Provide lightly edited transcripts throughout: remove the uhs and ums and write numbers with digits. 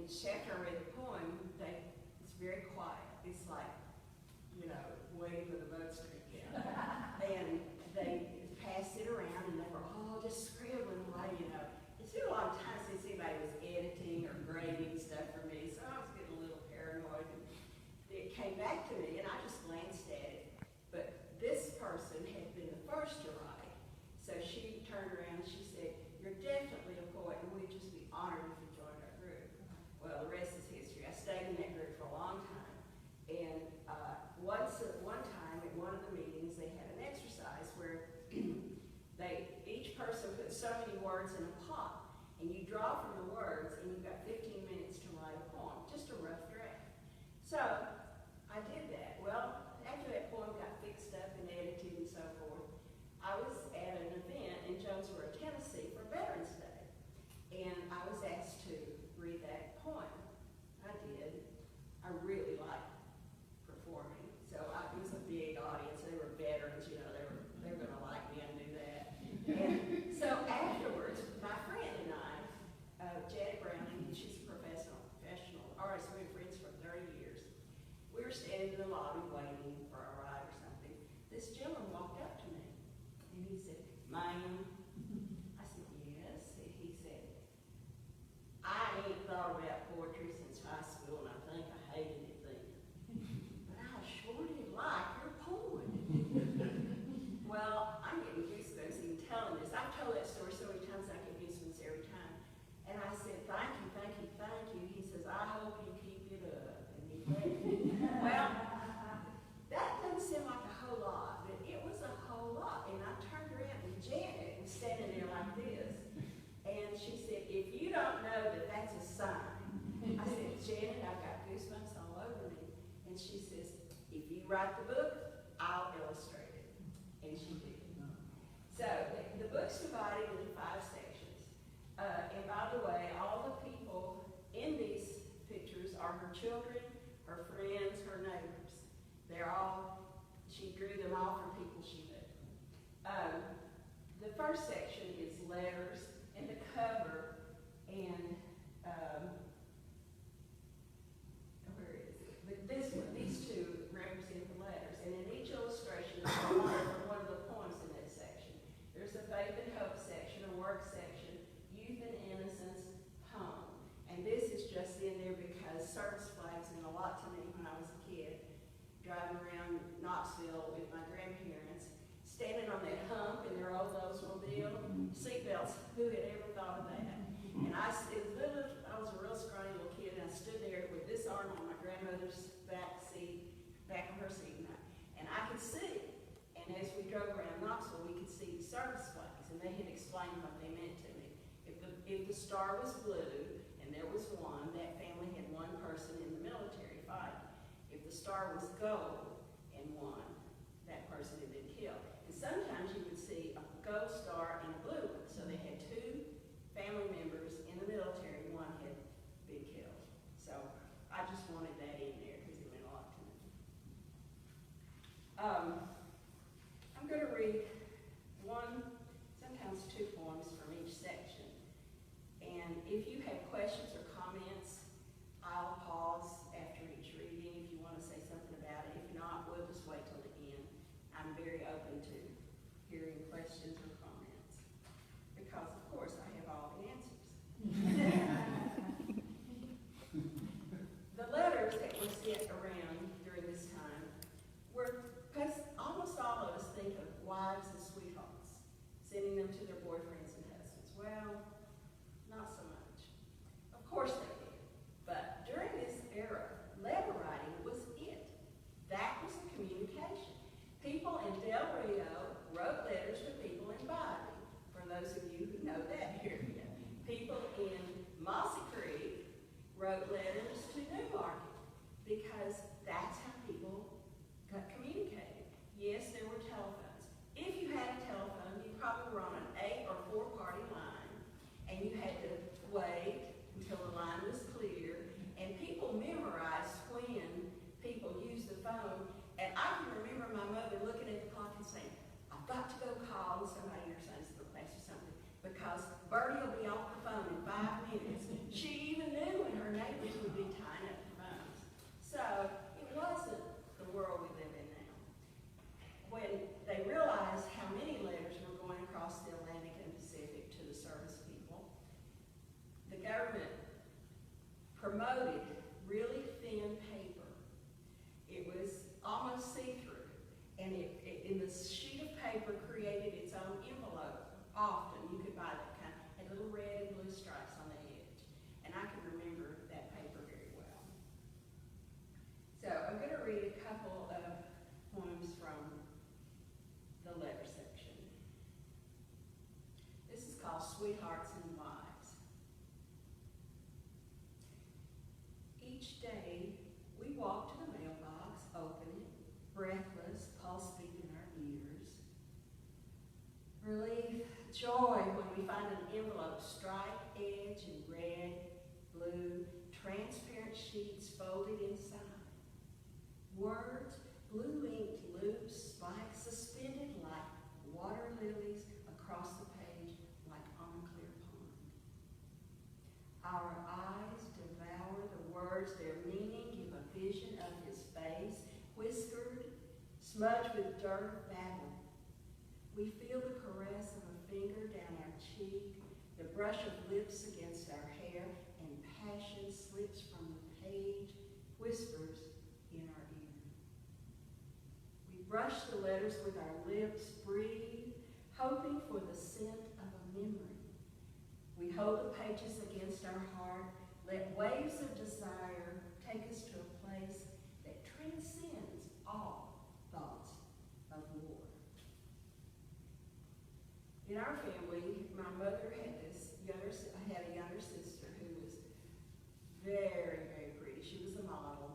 after I read the poem, it's very quiet. It's like, you know, waiting for the votes to be counted. And they passed it around, and they were all just scribbling away, you know. It's been a long time since anybody was editing or grading stuff for me, so I was getting a little paranoid. And it came back to me, and I just glanced at it. But this person had been the first to write, so she turned around and she said, "You're definitely a poet, and we'd just be honored if you joined our group." Well, the rest is history. I stayed in that group for a long time, and one time at one of the meetings, they had an exercise where each person put so many words in a pot, and you draw from the words, and you've got 15 minutes to write a poem, just a rough draft. So I did that. Well, after that poem got fixed up and edited and so forth, I was at an event in Jonesboro, Tennessee for Veterans Day, and I was asked to read that poem. I did. I really liked performing, so it was a big audience. They were veterans, you know, they were going to like me. I knew that. And so afterwards, my friend and I, Janet Browning, she's a professional artist. We've been friends for 30 years. We were standing in the lobby waiting for a ride or something. This gentleman walked up to me, and he said, "Ma'am." I said, "Yes." He said, "I ain't thought about poetry since high school, and I think I hated it then. But I sure did like your poem." Well, I'm getting goosebumps even telling this. I've told that story so many times I get goosebumps every time. And I said, "Thank you, thank you, thank you." He says, "I hope you keep it up." And he did. Well, that doesn't seem like a whole lot, but it was a whole lot. And I turned around and Janet was standing there like this. And she said, "If you don't know that that's a sign." I said, "Janet, I've got goosebumps all over me." And she says, "If you write the book, I'll illustrate it." And she did. So the book's divided into 5 sections. And by the way, all the people in these pictures are her children, her friends, her neighbors. She drew them all from people she knew. The first section is letters, and the cover, and where is it? But these two represent the letters, and in each illustration is a line from one of the poems in that section. There's a faith and hope section, a work section, youth and innocence, home. And this is just in there because service flags meant a lot to me when I was a kid, driving around Knoxville with my grandparents, standing on that hump in their old Oldsmobile, seatbelts. Who had ever thought of that? And I was a real scrawny little kid, and I stood there with this arm on my grandmother's back of her seat, and I could see. And as we drove around Knoxville, we could see service flags, and they had explained what they meant to me. If the star was blue, and there was one, that family had one person in the military fighting. If the star was gold and one, that person had been killed. And sometimes you would see a gold star and a blue one. So they had 2 family members in the military, one had been killed. So I just wanted that in there because it meant a lot to me. I'm going to read sometimes 2 poems from each section. And if you have questions or comments, I'll pause after each reading if you want to say something about it. If not, Each day, we walk to the mailbox, open it, breathless, pulse beat in our ears. Relief, joy when we find an envelope striped edge in red, blue, transparent sheets folded inside. Words, blue ink loops, spikes suspended like water lilies across the page like on a clear pond. Our eyes devour the words, their meaning, give a vision of his face, whispered, smudged with dirt, battle. We feel the caress of a finger down our cheek, the brush of lips against our hair, and passion slips from the page, whispers in our ear. We brush the letters with our lips, breathe, hoping for the scent of a memory. We hold the pages against our heart, let waves of desire take us to a place that transcends all thoughts of war. In our family, my mother had a younger sister who was very, very pretty. She was a model,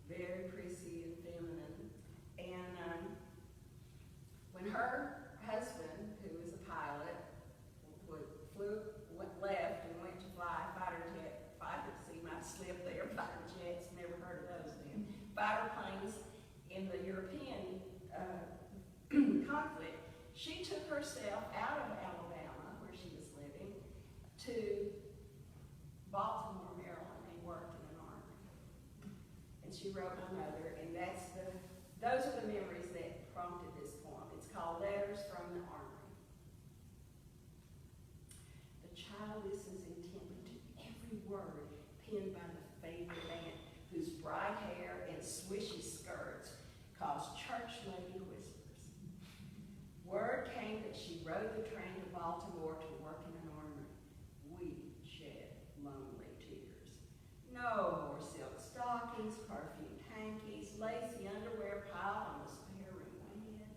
very prissy and feminine. And when her husband, who was a pilot, left and went to fly fighter jets, never heard of those then, fighter planes in the European conflict, she took herself out of Alabama, where she was living, to Baltimore, Maryland, and worked in an armory. And she wrote my mother, and those are the memories that prompted this poem. It's called Letters from the Armory. The child listens intently to every word penned by the favorite aunt, whose bright hair and swishy skirts cause church lady whispers. Word came that she rode the train to Baltimore to work in an armory. We shed lonely tears. No more silk stockings, perfumed hankies, lacy underwear piled on the spare room bed.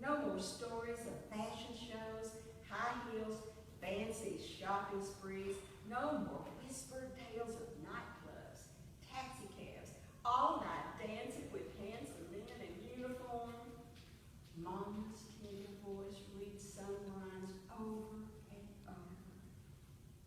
No more stories of fashion shows, high heels, fancy shopping sprees. No more whispered tales of nightclubs, taxi cabs, all-night dancing with hands of men in uniform. Mama's tender voice reads some lines over and over.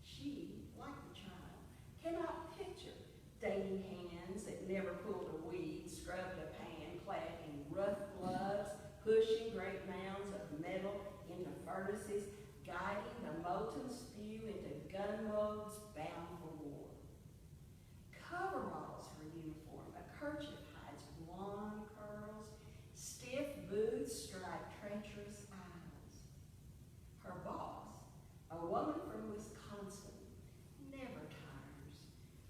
She, like the child, cannot picture dainty hands that never pulled a weed, scrubbed a pan, clad in rough gloves, pushing great mounds of metal into furnaces, guiding the molten spew into gun modes bound for war. Coveralls her uniform, a kerchief hides blonde curls, stiff boots stride treacherous aisles. Her boss, a woman from Wisconsin, never tires,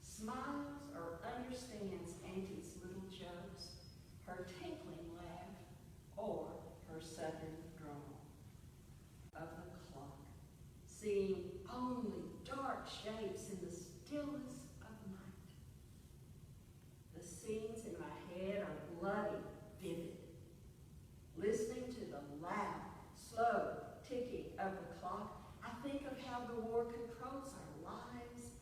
smiles or understands Auntie's little jokes, her tinkling laugh, or her southern drawl. Of the clock, seeing only dark shapes in the stillness of night. The scenes in my head are bloody, vivid. Listening to the loud, slow ticking of the clock, I think of how the war controls our lives.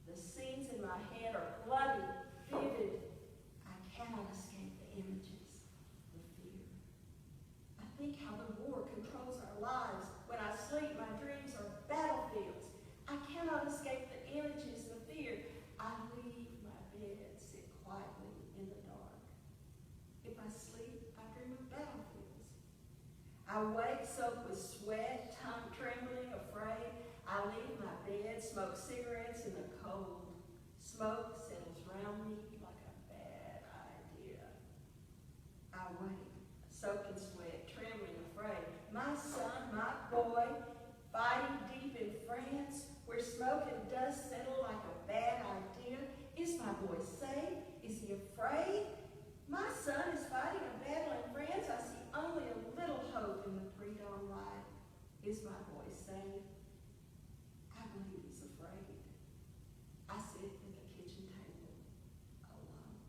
The scenes in my head are bloody, vivid. I cannot escape the images, the fear. I think how the war controls our lives. When I sleep, my dreams are battlefields. I cannot escape the images, the fear. I leave my bed, sit quietly in the dark. If I sleep, I dream of battlefields. I wake soaked with sweat, tongue trembling, afraid. I leave my bed, smoke cigarettes in the cold. Smoke settles round me like a bad idea. I wake, soaked in sweat, trembling, afraid. My son, my boy, fighting deep in France, where smoke and dust settle like a bad idea. Is my boy safe? Is he afraid? My son is fighting a battle in France. I see only a little hope in the pre-dawn light. Is my boy safe? I believe he's afraid. I sit at the kitchen table alone.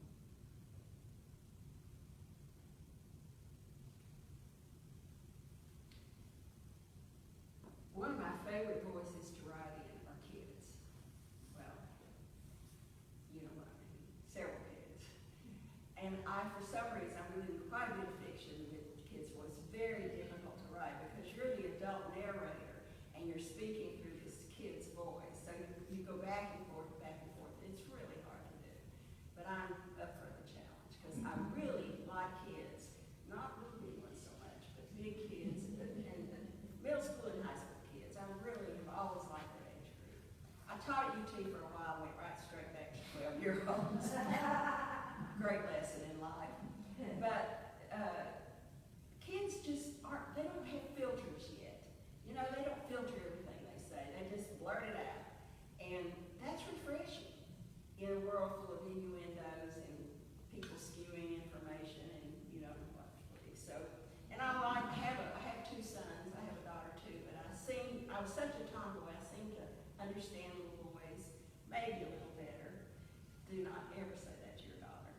One of my favorite voices to write in are kids. Well, you know what I mean. me for a while, went right straight back to 12-year-olds. Great lesson in life. But kids just aren't, they don't have filters yet. You know, they don't filter everything they say. They just blurt it out. And that's refreshing in a world full of innuendos and people skewing information and you know what to believe. So, and I have two sons. I have a daughter too, but I was such a tomboy. I seem to understand little boys maybe a little better. Do not ever say that to your daughter.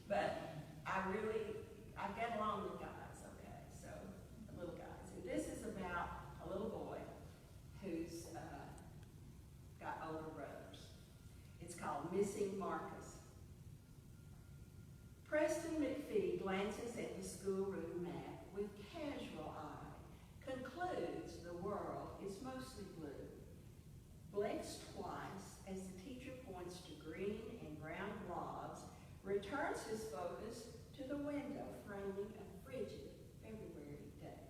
But I get along with guys, okay? So, little guys. And this is about a little boy who's got older brothers. It's called Missing Marcus. Preston McPhee glances at the schoolroom map with casual eye, concludes the world is mostly blue, blinks twice as the teacher points to green and brown blobs, returns his focus to the window framing a frigid February day.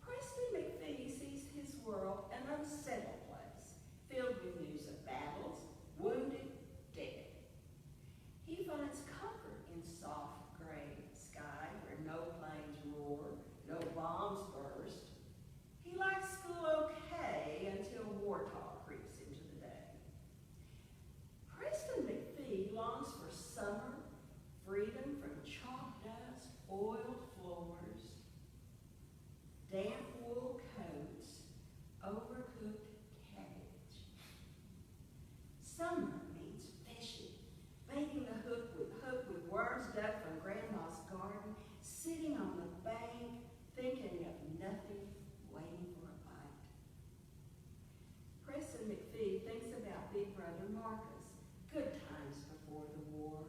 Preston McPhee sees his world an unsettled place, filled with news of battles, wounded, dead. He finds comfort in soft gray sky where no planes roar, no bombs burst. He likes school okay until war talk creeps into the day. Preston McPhee longs for summer, freedom from chalk dust, oiled floors, damp wool coats, overcooked cabbage. Summer means fishing, baiting the hook with worms dug from Grandma's garden, sitting on the bank, thinking of nothing, waiting for a bite. Preston McPhee thinks about Big Brother Marcus, good times before the war.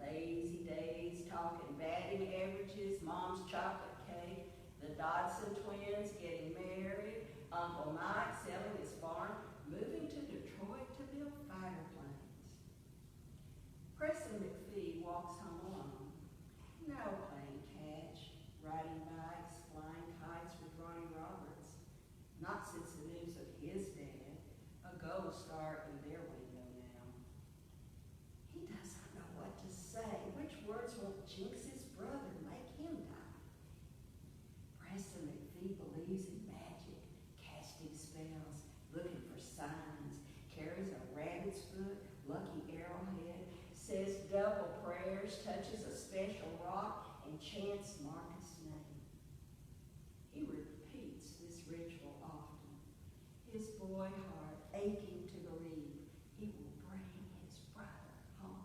Lazy days, talking batting averages, Mom's chocolate cake, the Dodson twins getting married, Uncle Mike selling his farm, moving to Detroit to build fighter planes. Preston McPhee walks home alone. No playing catch, riding bikes, flying kites with Ronnie Roberts. Not since the news of his dad, a gold star in their window now. He doesn't know what to say. Which words won't jinx his brother, make him die? Preston McPhee believes in magic, casting spells, looking for signs, carries a rabbit's foot, lucky arrowhead, says double prayers, touches a special rock, and chants Marcus' name. He repeats this ritual often, his boy heart aching to believe he will bring his brother home.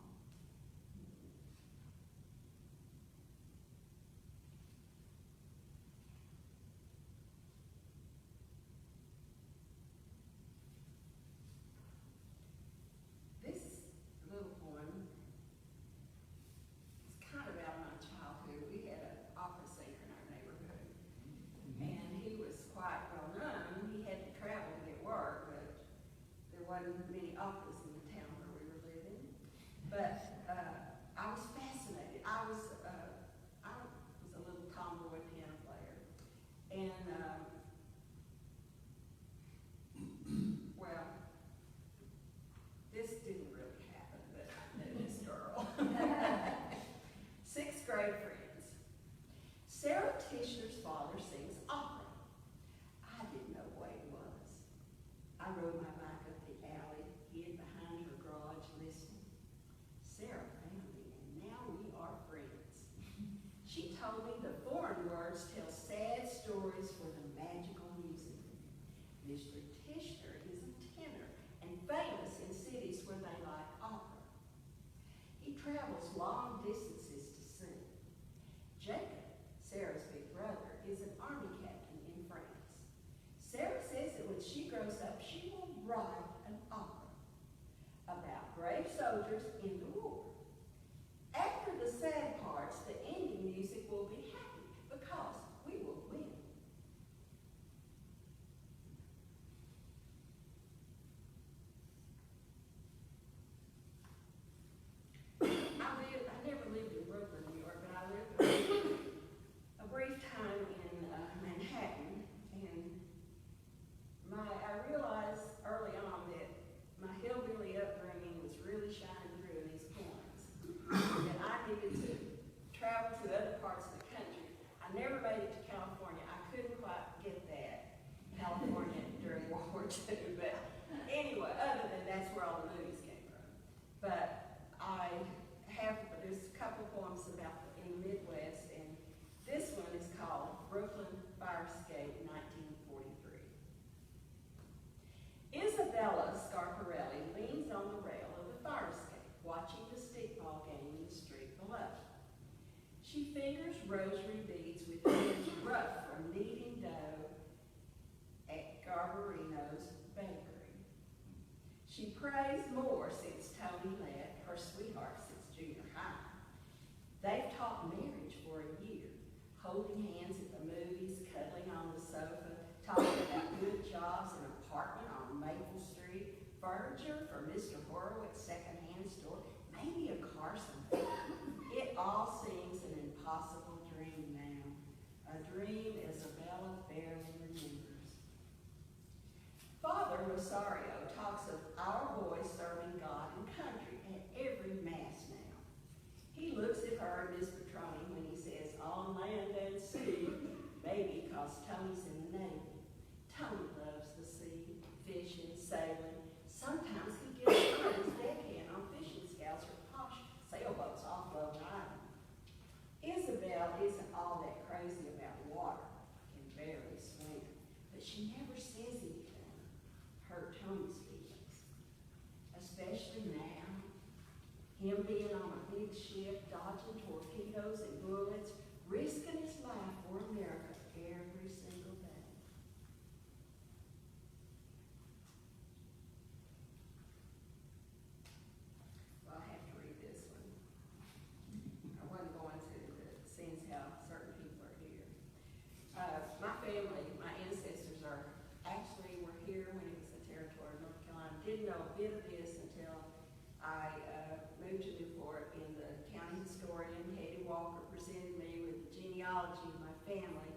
This little poem is kind of out of my childhood. We had an opera singer in our neighborhood, and he was quite well known. He had to travel to get work, but there wasn't many operas in the town where we were living. But I was fascinated. I was a little tomboy piano player, and well, this didn't really happen, but I knew this girl. Sixth grade friends. Sarah Tishner's father sings opera. I didn't know what it was. I rode my bike up the alley, hid behind her garage listening. Sarah found me, and now we are friends. She told me the foreign words tell sad stories for the magical music. Mr. Tishner is a tenor and famous in cities where they like opera. He travels long distances to sing. Jacob, Sarah's big brother, is an army captain in France. Sarah says that when she grows up, she will write an opera about brave soldiers in the war. After the sad parts, the ending music will be happy because we will win. I never lived in Brooklyn, New York, but I lived a brief time in Manhattan, and I realized Tony Lett, her sweetheart since junior high. They've taught marriage for a year, holding hands at the movies, cuddling on the sofa, talking about good jobs, an apartment on Maple Street, furniture for Mr. Horowitz's secondhand store, maybe a car someday. It all seems an impossible dream now, a dream Isabella barely remembers. Father Rosario talks of our boys serving God and country at every Mass now. He looks at her and Miss Petroni when he says, on land and sea, maybe because Tony's in the Navy. Tony loves the sea, fishing, sailing. Sometimes he gets on his deckhand on fishing scouts or posh sailboats off Long Island. Isabel isn't all that crazy about water, can barely swim, but she never says anything hurt Tony's feelings, especially now. Him being on a big ship, dodging torpedoes and bullets, risking his life for America every single day. Well, I have to read this one. I wasn't going to, but it seems how certain people are here. My family, my ancestors were here when it was the territory of North Carolina. Didn't know a bit of this until I moved to Newport, and the county historian, Hetty Walker, presented me with the genealogy of my family,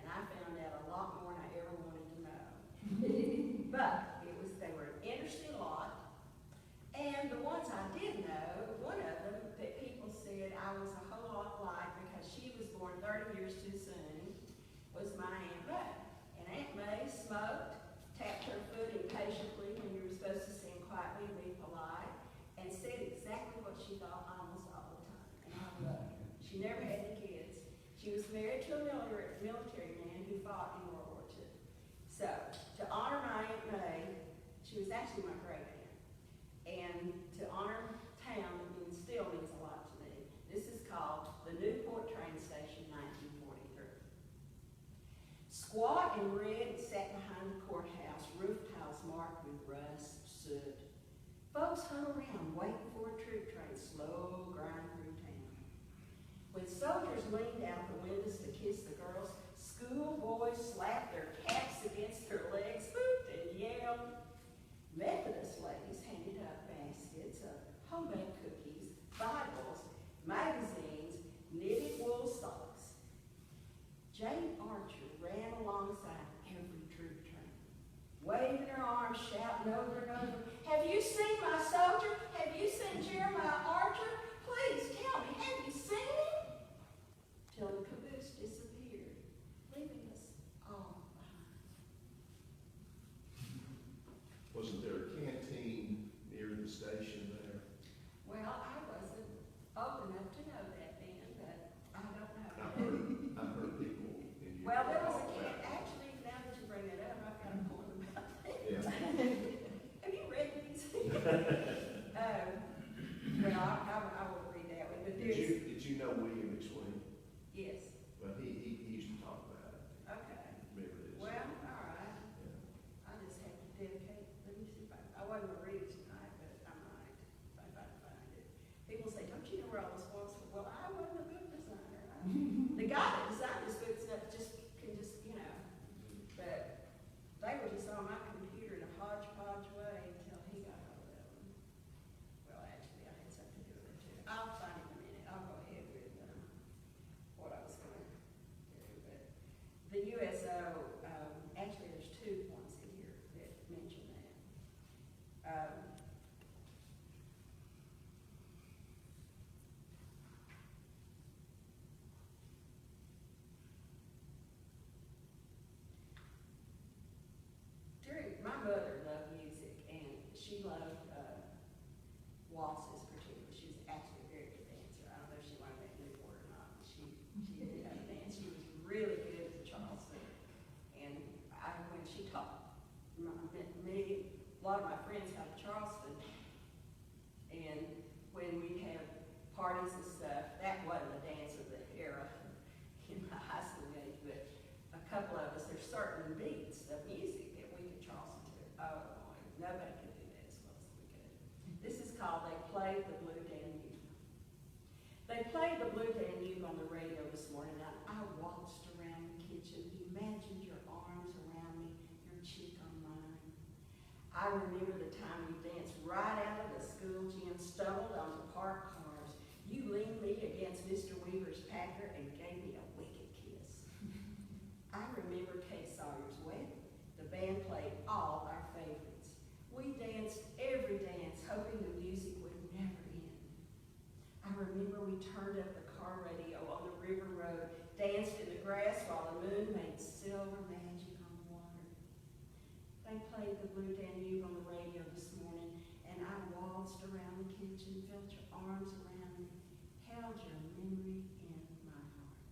and I found out a lot more than I ever wanted to know. But they were an interesting lot, and the ones I did know, one of them that people said I was a whole lot like because she was born 30 years too soon was my Aunt May. And Aunt May smoked, tapped her foot impatiently when you were supposed to sing quietly and be polite, and said exactly what she thought almost all the time. And I loved her. She never had any kids. She was married to a military man who fought in World War II. So, to honor my Aunt May, she was actually my great aunt. And to honor town that still means a lot to me, this is called the Newport Train Station, 1943. Squat and red sat behind the courthouse, roof tiles marked with rust, soot. Folks hung around waiting for a troop train, slow grind through town. When soldiers leaned out the windows to kiss the girls, schoolboys slapped their caps against their legs, whooped and yelled. Methodist ladies handed up baskets of homemade cookies, Bibles, magazines, knitted wool socks. Jane Archer ran alongside every troop train, waving her arms, shouting over and over, "Have you seen my soldier? Have you seen Jeremiah Archer? Please tell me, have you seen him?" Till the caboose disappeared, leaving us all behind. Wasn't there a canteen near the station there? Well, I wasn't old enough to know that then, but I don't know. I've heard people in your Well, there was a talk kid, about- actually, now that you bring it up, I've got a point about that. Yeah. Have you read these? Well, I won't read that one, but Did you know William McSween? yes, Well, he used to talk about it. okay. Remember this? Well, all right. Yeah. I just have to dedicate, let me see if I wasn't gonna read it tonight, but I might, if I can find it. People say, don't you know where all this was? Well, I wasn't a book designer. The guy that designed this book stuff can just, but they were just on my computer in a hodgepodge way until he got hold of them. Well, actually, I had something to do with it too. I'll find it in a minute. I'll go ahead with what I was going to do. But the USO, actually, there's 2 points in here that mention that. My mother loved music, and she loved waltzes particularly. She was actually a very good dancer. I don't know if she learned that in Newport or not, but she did have a dance. She was really good at the Charleston. And when she taught me, a lot of my friends got to Charleston, and when we'd have parties and stuff, that wasn't the dance of the era in my high school days, but a couple of us, there's certain beats of music that we could Charleston to. Oh, boy, nobody could do that as well as we could. This is called They Play played the Blue Danube. They played the Blue Danube on the radio this morning, and I waltzed around the kitchen, imagined your arms around me, your cheek on mine. I remember the time we danced right out of the school gym, stumbled onto parked cars. You leaned me against Mr. Weaver's Packer and gave me a wicked kiss. I remember Kate Sawyer's wedding. The band played all our favorites. We danced every dance, hoping the music would never end. I remember we turned up the car radio on the river road, danced in the grass while the moon made silver magic on the water. They played the Blue Danube on the radio this morning, and I waltzed around the kitchen, felt your arms around me, held your memory in my heart.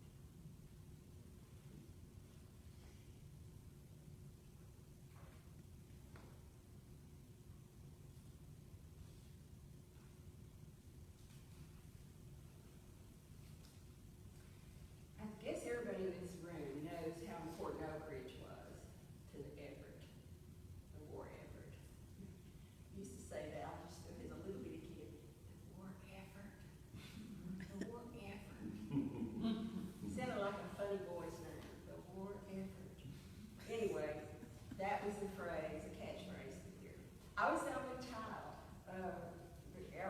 I guess everybody in this room knows how important Oak Ridge was to the effort, the war effort. I used to say that just as a little bitty kid, the war effort, the war effort. Sounded like a funny boy's name, the war effort. Anyway, that was the phrase, the catchphrase here. I was the only child.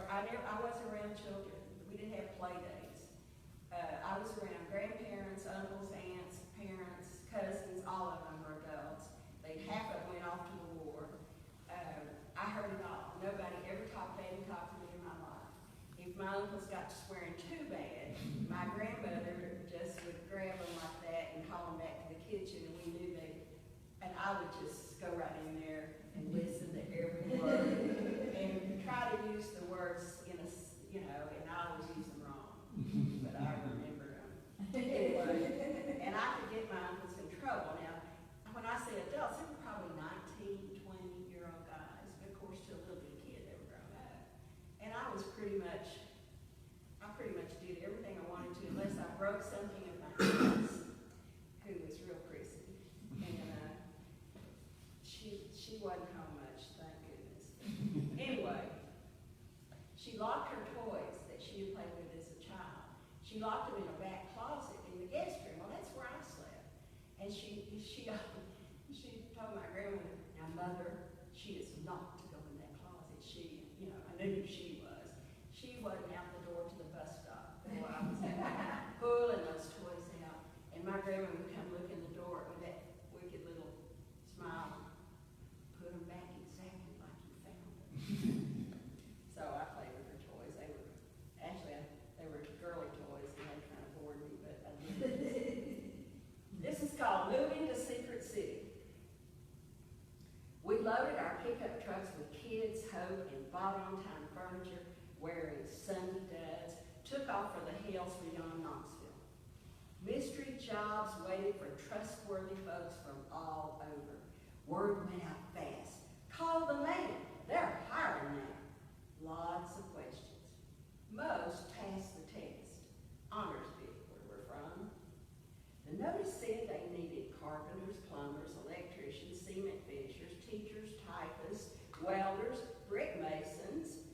I wasn't around children. We didn't have play dates. I was around grandparents, uncles, aunts, parents, cousins, all of them were adults. Half of them went off to the war. I heard it all. Nobody ever talked bad and talked to me in my life. If my uncles got to swearing too bad, my grandmother just would grab them like that and call them back to the kitchen, and we knew and I would just go right in there and listen to every word and try to use the words and I always use them wrong, but I remember them. Anyway, and I could get my uncles in trouble. Now, when I say adults, they were probably 19, 20-year-old guys, but of course to a little bitty kid, they were grown up. And I pretty much did everything I wanted to, unless I broke something of my niece, who was real prissy. And she wasn't home much, thank goodness. Anyway, she locked her toys that she had played with as a child. She locked them in a back closet in the guest room. Well, that's where I slept. And she told my grandmother, now Mother, she is not to go in that closet. I knew she was. She wasn't out the door to the bus stop. Boy, I was pulling those toys out. And my grandma would come look in the door with that wicked little smile. Put them back exactly like you found them. So I played with her toys. They were girly toys, and they kind of bored me, but I did. This is called Moving to Secret City. We loaded our pickup trucks with kids, hope, and bought-on-time furniture, wearing Sunday duds, took off for the hills beyond Knoxville. Mystery jobs waited for trustworthy folks from all over. Word went out fast. Call the man. They're hiring now. Lots of questions. Most passed the test. Honorsville, where we're from. The notice said they needed carpenters, plumbers, electricians, cement finishers, teachers, typists, welders, brick masons.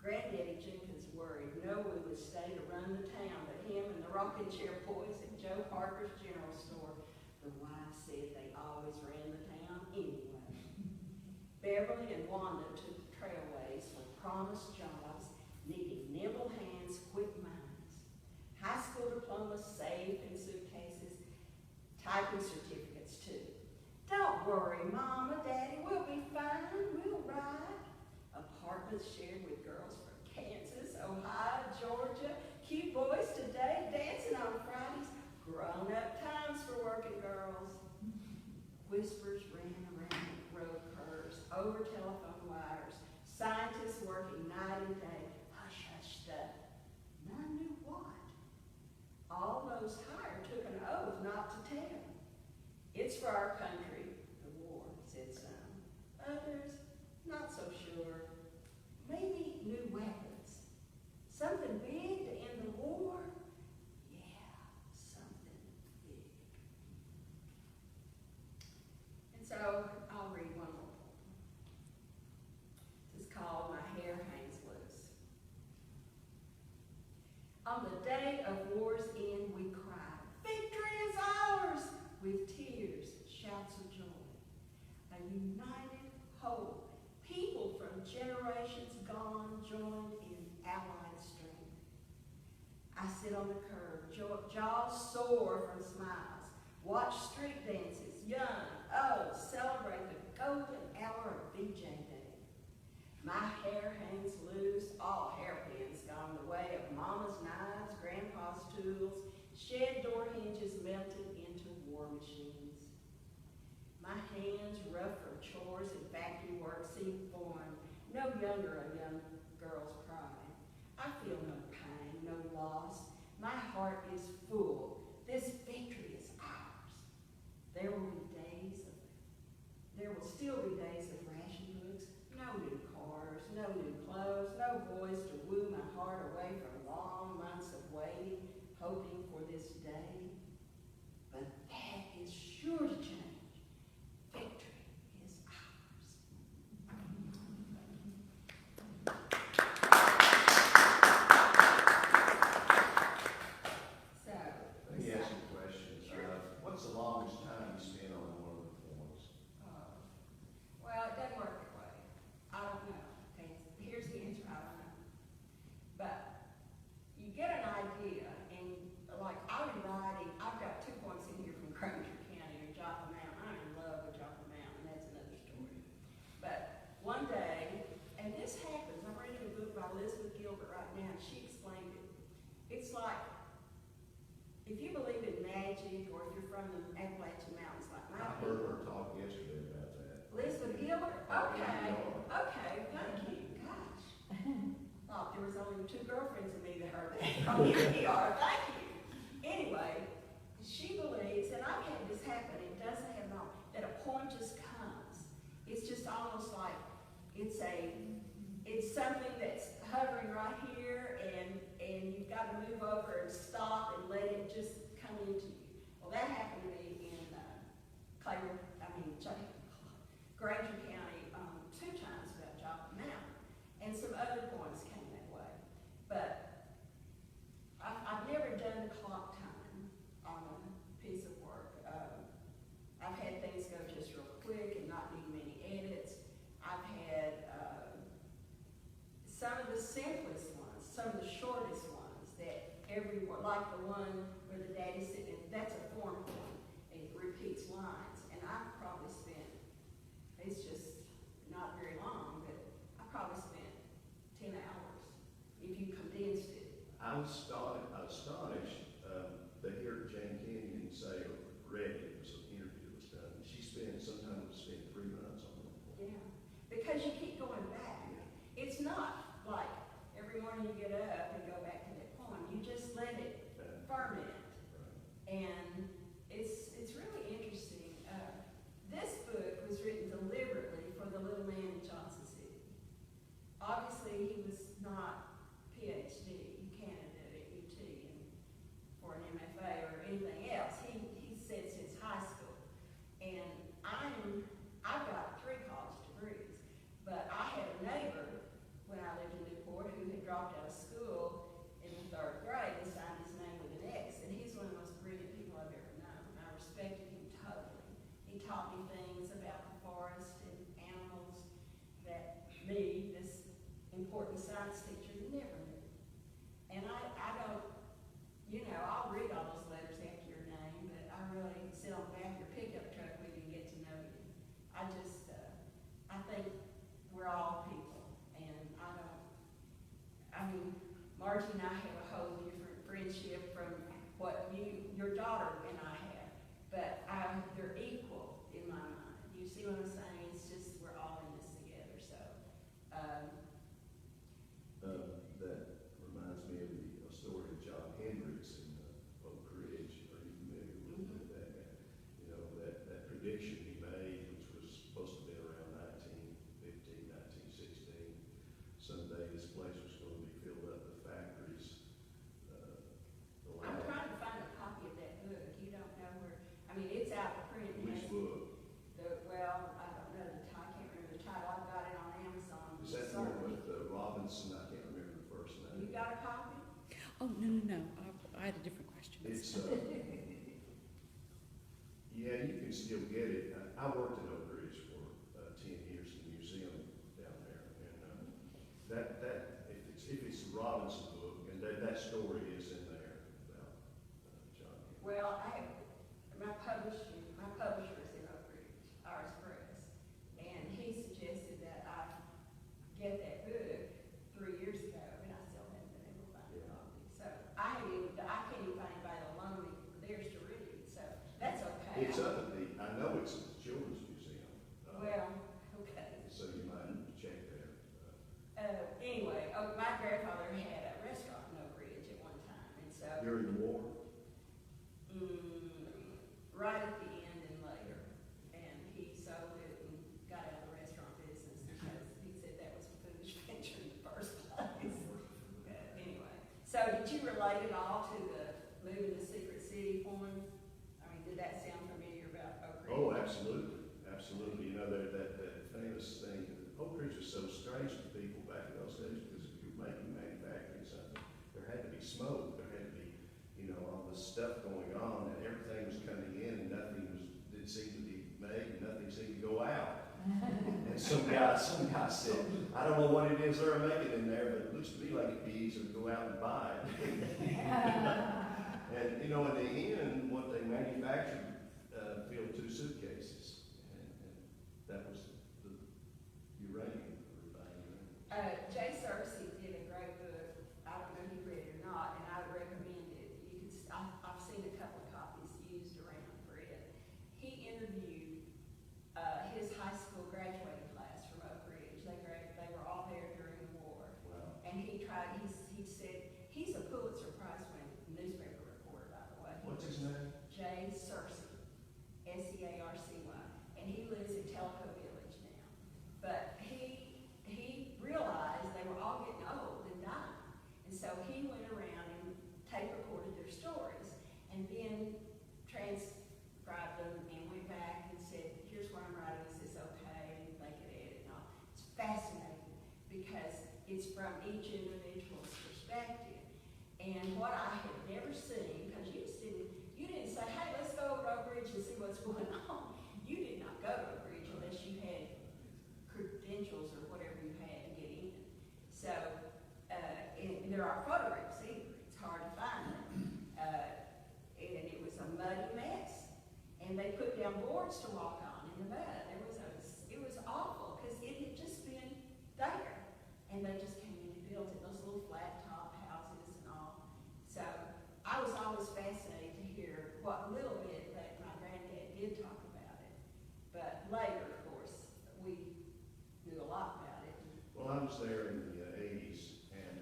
Granddaddy Jenkins worried no one would stay to run the town but him and the rocking chair boys at Joe Parker's General Store. The wife said they always ran the town anyway. Beverly and Wanda took the trailways for promised jobs, needing nimble hands, quick minds. High school diplomas saved in suitcases, typing certificates too. Don't worry, Mama, Daddy, we'll be fine, we'll ride. Apartments shared with girls from Kansas, Ohio, Georgia, cute boys today, dancing on Fridays, grown-up times for working girls. Whispers ran around road curves, over telephone wires, scientists working night and day, hush-hush stuff. None knew what. All those hired took an oath not to tell. It's for our country, the war, said some. Others, not so sure. Maybe new weapons. Something big to end the war? Yeah, something big. And so I'll read one more poem. This is called My Hair Hangs Loose. united whole. People from generations gone joined in allied strength. I sit on the curb, jaws sore from smiles, watch street dances, young, old, celebrate the golden hour of BJ Day. My hair hangs loose, all hairpins gone the way of mama's knives, grandpa's tools, shed door hinges melted into war machines. My hands, rough from chores and factory work, seem foreign, no younger a young girl's pride. I feel no pain, no loss. My heart is full. This victory is ours. There will still be days of ration books, no new cars, no new clothes, no boys to woo my heart away from long months of waiting, hoping for this day. But that is sure to change. Victory is ours. So, Let me ask you a question. Sure. What's the longest time you spent on one of the forms? Well, it doesn't work that way. I don't know. Okay, here's the answer. I don't know. But you get an idea, and like I was writing, I've got 2 points in here from Granger County or Joppa Mountain. I'm in love with Joppa Mountain. That's another story. But one day, and this happens. I'm reading a book by Elizabeth Gilbert right now, and she explained it. It's like if you believe in magic, or if you're from the Appalachian Mountains, like my I heard her talk yesterday about that. Elizabeth Gilbert? Okay, thank you. Gosh. Thought there was only 2 girlfriends of me that heard that from NPR. Thank you. Anyway, she believes, and I've had this happen, it doesn't have long, that a poem just comes. It's just almost like it's something that's hovering right here, and you've got to move over and stop and let it just come into you. Well, that happened to me in Granger County 2 times about Joppa Mountain, and some other poems came that way. But I've never done clock time on a piece of work. I've had things go just real quick and not need many edits. I've had some of the simplest ones, some of the shortest ones that everyone, like the one where the daddy's sitting, that's a form poem, and it repeats lines. And I've probably spent, it's just not very long, but I probably spent 10 hours if you condensed it. I was astonished to hear Jane Kenyon say, or read it, was an interview that was done. She sometimes would spend 3 months on one point. Yeah, because you keep going back. It's not like every morning you get up and go back to that poem. You just let it ferment. Right. And it's really interesting. This book was written deliberately for the little man in Johnson City. Obviously, he was not PhD. You can't have it at UT and for an MFA or anything else. He said since high school. And I've got 3 college degrees, but I had a neighbor when I lived in Newport who had dropped out of school in the 3rd grade and signed his name with an X, and he's one of the most brilliant people I've ever known. I respected him totally. He taught me things about the forest and animals that me, this important science teacher, never knew. And I don't, I'll read all those letters after your name, but I really sit on the back of your pickup truck with you and get to know you. I think we're all people, and Margie and I have a whole different friendship from what your daughter and I have, but they're equal in my mind. You see what I'm saying? It's just we're all in this together. So that reminds me of the story of John Hendricks in Oak Ridge. Are you familiar with that guy? That prediction he made, which was supposed to be around 1915, 1916, someday this place was going to be filled up with factories. I'm trying to find a copy of that book. You don't know where? It's out of print. Which book? I don't know the title. I can't remember the title. I've got it on Amazon. Is that the one with Robinson? I can't remember the first name. You got a copy? Oh, no. I had a different question. It's yeah, you can still get it. I worked at Oak Ridge for if it's the Robinson book, and that story is in there about John Henry. Well, my publisher is in Oak Ridge, Ours Press, and he suggested that I get that book 3 years ago, and I still haven't been able to find a copy. So I can't even find anybody to loan me theirs to read, so that's okay. It's up at I know it's at the Children's Museum. Well, okay. So you might check there. Anyway, my grandfather had a restaurant in Oak Ridge at one time, and so. During the war? Right at the end and later, and he sold it and got out of the restaurant business because he said that was a foolish venture in the first place. Anyway, so did you relate it all to the moving to Secret City point? I mean, did that sound familiar about Oak Ridge? Oh, absolutely, absolutely. You know, that famous thing, Oak Ridge was so strange to people back in those days because if you were manufacturing something, there had to be smoke, there had to be, all this stuff going on, and everything was coming in, and nothing didn't seem to be made, and nothing seemed to go out. And some guy said, I don't know what it is they're making in there, but it looks to me like it'd be easier to go out and buy it. And in the end, what they manufactured filled 2 suitcases, and that was the uranium, refined uranium. Jay Searcy did a great book. I don't know if you read it or not, and I would recommend it. I've seen a couple of copies used around for it. He interviewed his high school graduating class from Oak Ridge. They were all there during the war. Wow. And he said, he's a Pulitzer Prize-winning newspaper reporter, by the way. What's his name? Jay Searcy, Searcy, and he lives in Telco Village now. But he realized they were all getting old and dying, and so he went around and tape recorded their stories, and then transcribed them and went back and said, "Here's what I'm writing. Is this okay?" And they could edit and all. It's fascinating because it's from each individual's perspective. And what I had never seen, because you didn't say, "Hey, let's go over to Oak Ridge and see what's going on." You did not go to Oak Ridge unless you had credentials or whatever you had to get in. So, and there are photographs either. It's hard to find them. And it was a muddy mess. And they put down boards to walk on in the mud. It was awful because it had just been there. And they just came in and built it, those little flat top houses and all. So I was always fascinated to hear what little bit that my granddad did talk about it. But later, of course, we knew a lot about it. Well, I was there in the 80s, and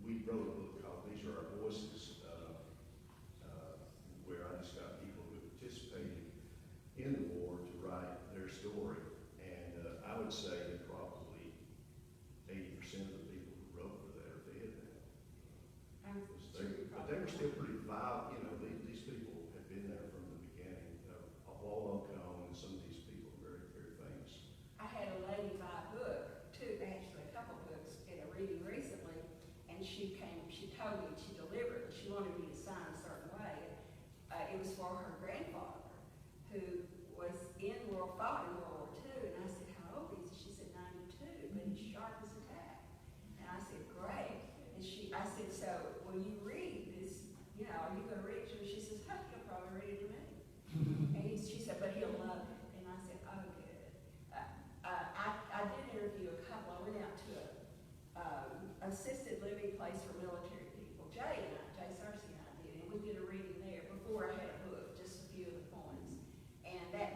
we wrote a book called These Are Our Voices, where I just got people who participated in the war to write their story. And I would say that probably 80% of the people who wrote for that are dead now. But they were still pretty violent. These people had been there from the beginning. Wallow Cone and some of these people are very, very famous. I had a lady buy a book, actually a couple books, in a reading recently, and she told me, she delivered, she wanted me to sign a certain way. It was for her grandfather, who fought in World War II, and I said, "How old is he?" She said, 92, but he's sharp as a tack. And I said, "Great." And I said, "So, when you read this, are you going to read it to me?" She says, "He'll probably read it to me." And she said, "But he'll love it." And I said, "Oh, good." I did interview a couple. I went out to a assisted living place for military people. Jay Searcy and I did, and we did a reading there before I had a book, just a few of the poems. And that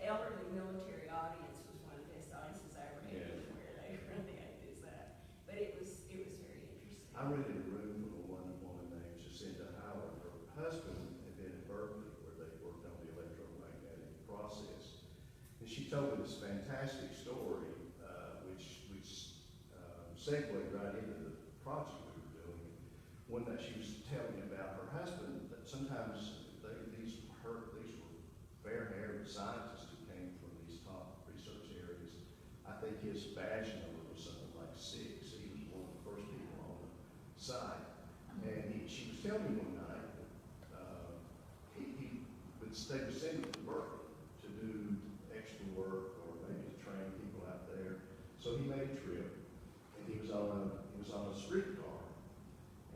elderly military audience was one of the best audiences I ever had anywhere. They really had this up. But it was very interesting. I rented a room from a woman named Jacinta Howard. Her husband had been in Berkeley, where they worked on the electromagnetic process. And she told me this fantastic story, which segued right into the project we were doing. One that she was telling me about her husband, that sometimes these were fair-haired scientists who came from these top research areas. I think his badge number was something like 6. He was one of the first people on the site. And she was telling me one night they would send him to Berkeley to do extra work or maybe to train people out there. So he made a trip, was on a streetcar.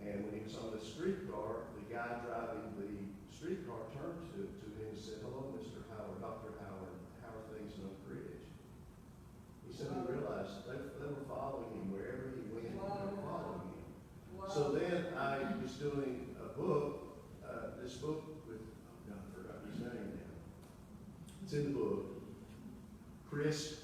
And when he was on the streetcar, the guy driving the streetcar turned to him and said, "Hello, Mr. Howard, Dr. Howard, how are things in Oak Ridge?" He said he realized they were following him wherever he went, they were following him. So then I was doing a book, this book with, oh God, I forgot his name now. It's in the book. Chris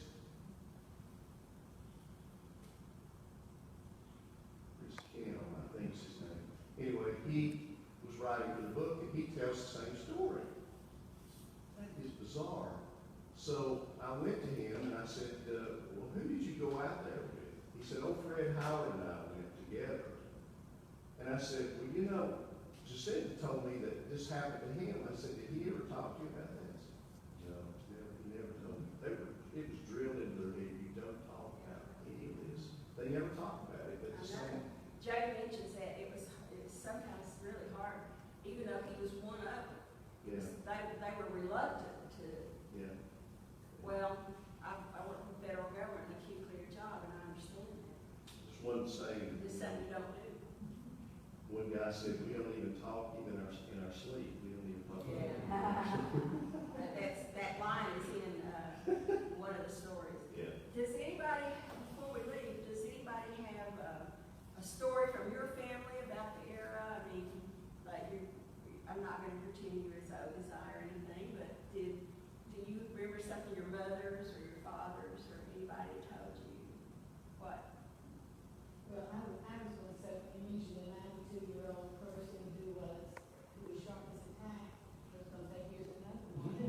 Kim, I think is his name. Anyway, he was writing for the book, and he tells the same story. That is bizarre. So I went to him and I said, "Well, who did you go out there with?" He said, "Oh, Fred Howard and I went together." And I said, "Well, you know, Jacinta told me that this happened to him." I said, "Did he ever talk to you about this?" "No, he never told me." It was drilled into their head, you don't talk about any of this. They never talk about it, but the same. Jay mentions that it was sometimes really hard, even though he was one of them. Yeah. They were reluctant to. Yeah. Well, I work for the federal government, and they keep clear job, and I understand that. There's one saying. It's something you don't do. One guy said, "We don't even talk even in our sleep. We don't even talk." That line is in one of the stories. Yeah. Does anybody, before we leave, does anybody have a story from your family about the era? I mean, like I'm not going to pretend you as old as I or anything, but do you remember something your mothers or your fathers or anybody told you? What? Well, I was going to say, usually a 92-year-old person who was sharp as a tack. I was going to say, here's another one.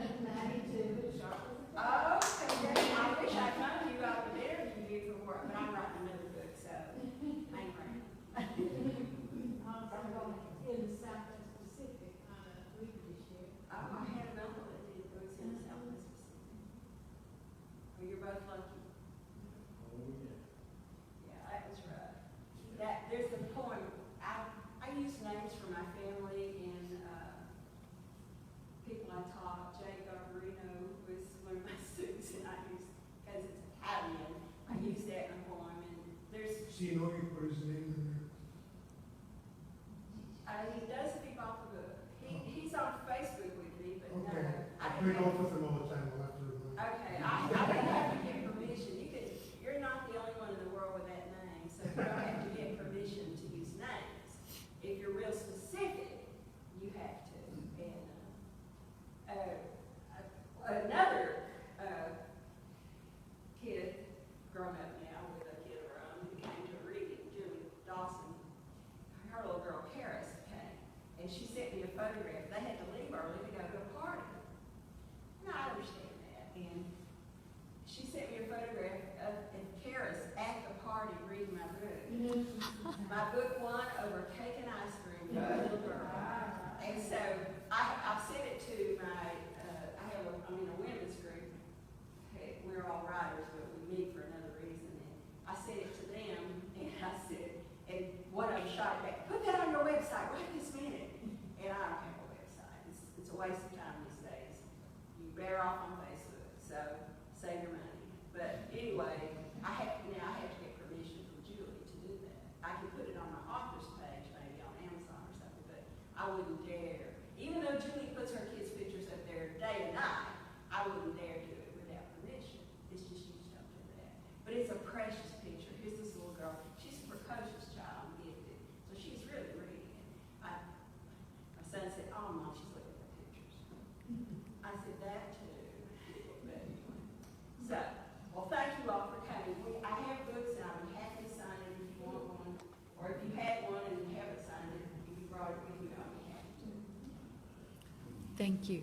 92, sharp as a tack. Oh, okay. I wish I'd come to you out of there if you did for work, but I'm writing another book, so I ain't writing. I'm going in the Southwest Pacific on a week this year. Oh, I had an uncle that did books in the Southwest Pacific. Well, you're both lucky. Oh, yeah. Yeah, that was rough. There's a poem, I use names for my family and people I taught. Jay Garbarino was one of my students, and I used, because it's Italian, I used that in a poem. And there's, See, you know, you put his name in there. he does if he bought the book. He's on Facebook with me, but no. Okay. I I didn't pick have- up with him all the time, I'll have to remind. Okay, I didn't have to get permission. You're not the only one in the world with that name, so you don't have to get permission to use names. If you're real specific, you have to. And another kid, grown up now with a kid of her own, who came to read, Judith Dawson, her little girl Karis came, and she sent me a photograph. They had to leave early to go to a party. And I understand that. And she sent me a photograph of Karis at the party reading my book. My book won over cake and ice cream for a little girl. And so I sent it to my, I'm in a women's group. We're all writers, but we meet for another reason. And I sent it to them, and I said, and one of them shot it back, "Put that on your website right this minute." And I don't have a website. It's a waste of time these days. You better off on Facebook, so save your money. But anyway, I have to get permission from Julie to do that. I can put it on my author's page, maybe on Amazon or something, but I wouldn't dare. Even though Julie puts her kids' pictures up there day and night, I wouldn't dare do it without permission. It's just you just don't do that. But it's a precious picture. Here's this little girl. She's a precocious child and gifted, so she's really reading it. My son said, "Oh, Mom, she's looking at the pictures." I said, "That too." But anyway. So, well, thank you all for coming. I have books, and I'm happy to sign it if you want one. Or if you had one and you haven't signed it, if you brought it with you, I'll be happy to. Thank you.